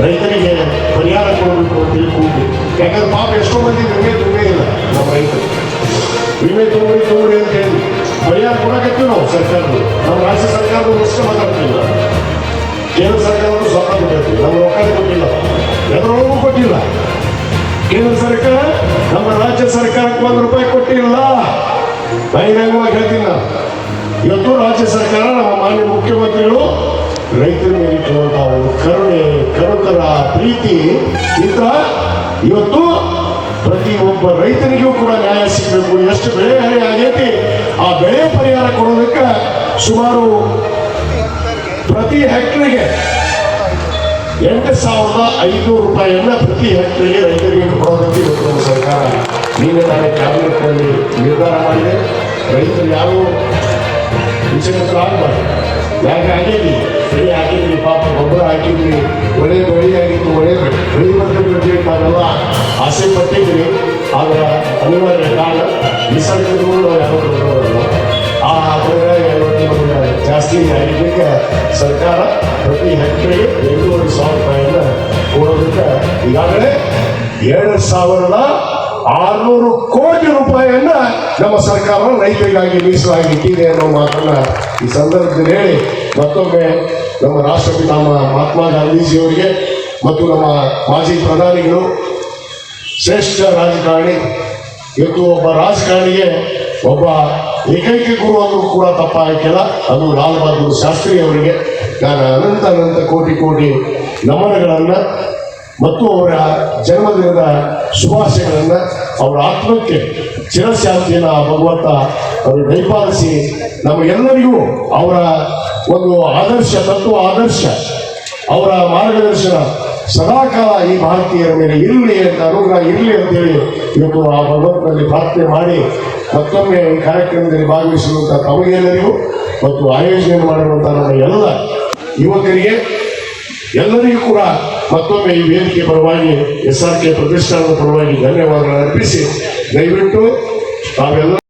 ರೈತರಿಗೆ ಪರಿಹಾರ ಕೊಡಬೇಕು ಅಂತ ತಿಳ್ಕೊಂಡು, ಯಾಕಂದ್ರೆ ಪಾಪ ಎಷ್ಟೋ ಮಂದಿ ವಿಮೆ ತುಂಬೇ ಇಲ್ಲ ನಮ್ಮ ರೈತರು. ವಿಮೆ ತುಂಬಿ ಅಂತ ಹೇಳಿ ಪರಿಹಾರ ಕೊಡಕತ್ತೀವಿ ನಾವು ಸರ್ಕಾರದ್ದು. ನಮ್ಮ ರಾಜ್ಯ ಸರ್ಕಾರದವರು ಅಷ್ಟೇ ಮಾತಾಡ್ತಿಲ್ಲ, ಕೇಂದ್ರ ಸರ್ಕಾರವನ್ನು ಸ್ವತಃ ಕೊಟ್ಟಿರ್ತೀವಿ. ನಮ್ಮ ರೊಕ್ಕ ಕೊಟ್ಟಿಲ್ಲ, ಎದರೊಳಗೂ ಕೊಟ್ಟಿಲ್ಲ. ಕೇಂದ್ರ ಸರ್ಕಾರ ನಮ್ಮ ರಾಜ್ಯ ಸರ್ಕಾರಕ್ಕೆ ₹1 ಕೊಟ್ಟಿಲ್ಲ. ಬಹಿರಂಗವಾಗಿ ಹೇಳ್ತೀನಿ ನಾನು. ಇವತ್ತು ರಾಜ್ಯ ಸರ್ಕಾರ ನಮ್ಮ ಮಾನ್ಯ ಮುಖ್ಯಮಂತ್ರಿಗಳು ರೈತರ ಮೇಲೆ ಇಟ್ಟುವಂತ ಒಂದು ಕರುಣೆ, ಕರುಕರ ಪ್ರೀತಿ ಇಂದ ಇವತ್ತು ಪ್ರತಿಯೊಬ್ಬ ರೈತನಿಗೂ ಕೂಡ ನ್ಯಾಯ ಸಿಗಬೇಕು. ಎಷ್ಟು ಬೆಳೆ ಹಾನಿ ಆಗೈತಿ ಆ ಬೆಳೆ ಪರಿಹಾರ ಕೊಡೋದಕ್ಕೆ ಸುಮಾರು ಪ್ರತಿ ಹೆಕ್ಟರ್ಗೆ ₹8,500 ಪ್ರತಿ ಹೆಕ್ಟರ್ಗೆ ರೈತರಿಗೆ ಕೊಡೋದಕ್ಕೆ ಇವತ್ತು ನಮ್ಮ ಸರ್ಕಾರ ನಿನ್ನೆ ನಾಳೆ ಕ್ಯಾಬಿನೆಟ್ನಲ್ಲಿ ನಿರ್ಧಾರ ಮಾಡಿದೆ. ರೈತರು ಯಾರು ವಿಚಲಿತ ಆಗಬಾರ್ದು. ಯಾಕೆ ಆಗೈತಿ ಬೆಳೆ ಹಾಕಿದ್ರಿ, ಪಾಪ ಗೊಬ್ಬರ ಹಾಕಿದ್ರಿ, ಒಳ್ಳೆ ಬೆಳೆ ಆಗಿತ್ತು, ಒಳ್ಳೆ ಬೆಳೆ ಬರ್ತದೆ ನಾವೆಲ್ಲ ಆಸೆ ಪಟ್ಟಿದ್ರಿ. ಆದ್ರೆ ಅನಿವಾರ್ಯ ಕಾರಣ ನಿಸರ್ಗಗಳು ಯಾರೋ ಬರೋಲ್ಲ. ಆ ಬೆಳೆ ಜಾಸ್ತಿ ಆಗಿದ್ದಕ್ಕೆ ಸರ್ಕಾರ ಪ್ರತಿ ಹೆಕ್ಟರ್ಗೆ ₹2,500 ಕೊಡೋದಕ್ಕೆ ಈಗಾಗಲೇ ₹2,600 ಕೋಟಿ ನಮ್ಮ ಸರ್ಕಾರ ರೈತರಿಗಾಗಿ ಮೀಸಲಾಗಿ ಇಟ್ಟಿದೆ ಅನ್ನೋ ಮಾತನ್ನ ಈ ಸಂದರ್ಭದಲ್ಲಿ ಹೇಳಿ, ಮತ್ತೊಮ್ಮೆ ನಮ್ಮ ರಾಷ್ಟ್ರಪಿತ ಮಹಾತ್ಮ ಗಾಂಧೀಜಿಯವರಿಗೆ ಮತ್ತು ನಮ್ಮ ಮಾಜಿ ಪ್ರಧಾನಿಗಳು ಶ್ರೇಷ್ಠ ರಾಜಕಾರಣಿ, ಇವತ್ತು ಒಬ್ಬ ರಾಜಕಾರಣಿಗೆ ಒಬ್ಬ ಏಕೈಕ ಗುರು ಅಂದ್ರೂ ಕೂಡ ತಪ್ಪಾಗಿಲ್ಲ, ಅದು ಲಾಲ್ ಬಹದ್ದೂರ್ ಶಾಸ್ತ್ರಿ ಅವರಿಗೆ ನಾನು ಅನಂತ ಕೋಟಿ ನಮನಗಳನ್ನು ಮತ್ತು ಅವರ ಜನ್ಮದಿನದ ಶುಭಾಶಯಗಳನ್ನು, ಅವರ ಆತ್ಮಕ್ಕೆ ಚಿರಶಾಂತಿಯನ್ನು ಭಗವಂತ ಅವರು ದಯಪಾಲಿಸಿ ನಮಗೆಲ್ಲರಿಗೂ ಅವರ ಒಂದು ಆದರ್ಶ ಅವರ ಮಾರ್ಗದರ್ಶನ ಸದಾಕಾಲ ಈ ಭಾರತೀಯರ ಮೇಲೆ ಇರಲಿ ಅಂತ ಅನುಗ್ರಹ ಇರಲಿ ಅಂತೇಳಿ ಇವತ್ತು ಆ ಭಗವಂತನಲ್ಲಿ ಪ್ರಾರ್ಥನೆ ಮಾಡಿ ಮತ್ತೊಮ್ಮೆ ಈ ಕಾರ್ಯಕ್ರಮದಲ್ಲಿ ಭಾಗವಹಿಸುವಂಥ ತಮಗೆಲ್ಲರಿಗೂ ಮತ್ತು ಆಯೋಜನೆ ಮಾಡಿರುವಂಥ ನಮ್ಮ ಎಲ್ಲ ಯುವಕರಿಗೆ ಎಲ್ಲರಿಗೂ ಕೂಡ ಮತ್ತೊಮ್ಮೆ ಈ ವೇದಿಕೆ ಪರವಾಗಿ SRK ಪ್ರತಿಷ್ಠಾನದ ಪರವಾಗಿ ಧನ್ಯವಾದಗಳನ್ನು ಅರ್ಪಿಸಿ ದಯವಿಟ್ಟು ತಾವೆಲ್ಲ